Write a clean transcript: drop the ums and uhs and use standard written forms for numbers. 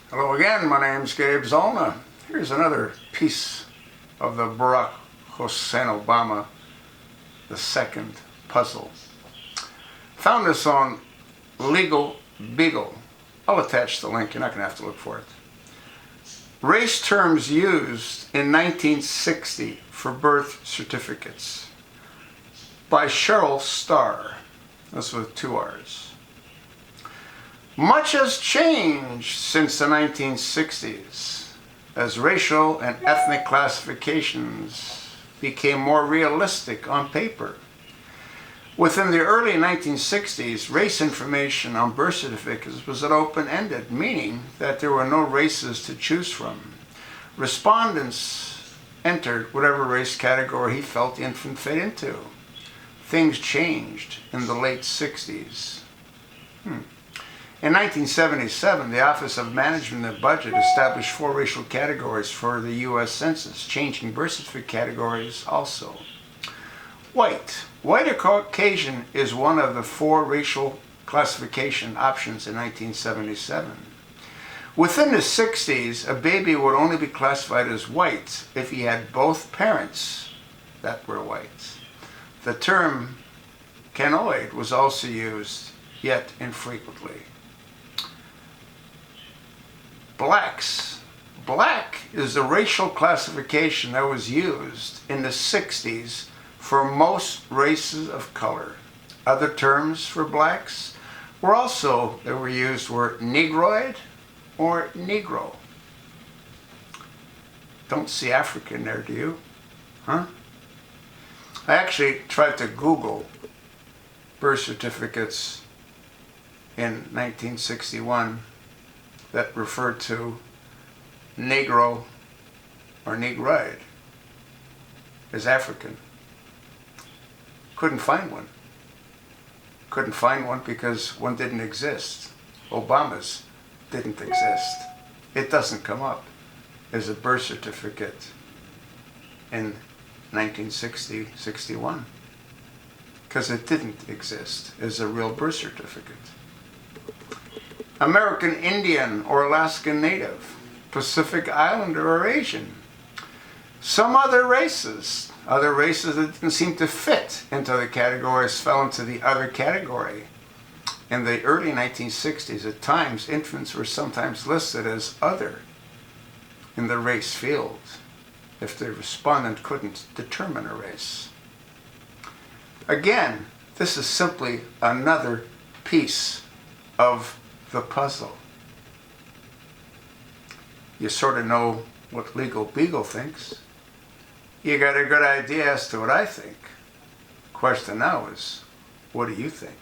Hello again, my name's Gabe Zolna. Here's another piece of the Barack Hussein Obama II puzzle. Found this on Legal Beagle. I'll attach the link, you're not going to have to look for it. Race terms used in 1960 for birth certificates by Cheryl Starr. That's with 2 R's. Much has changed since the 1960s as racial and ethnic classifications became more realistic on paper. Within the early 1960s, race information on birth certificates was open-ended, meaning that there were no races to choose from. Respondents entered whatever race category he felt the infant fit into. Things changed in the late 60s. In 1977, the Office of Management and Budget established 4 racial categories for the U.S. Census, changing birth certificate categories also. White. White or Caucasian is one of the 4 racial classification options in 1977. Within the 60s, a baby would only be classified as white if he had both parents that were white. The term Negroid was also used, yet infrequently. Blacks. Black is the racial classification that was used in the 60s for most races of color. Other terms for blacks that were used were Negroid or Negro. Don't see African there, do you? Huh? I actually tried to Google birth certificates in 1961 that referred to Negro or Negroid as African. Couldn't find one. Couldn't find one because one didn't exist. Obama's didn't exist. It doesn't come up as a birth certificate in 1960-61 because it didn't exist as a real birth certificate. American Indian or Alaskan Native, Pacific Islander or Asian. Some other races that didn't seem to fit into the categories fell into the other category. In the early 1960s, at times, infants were sometimes listed as other in the race field if the respondent couldn't determine a race. Again, this is simply another piece of the puzzle. You sort of know what Legal Beagle thinks. You got a good idea as to what I think. Question now is, what do you think?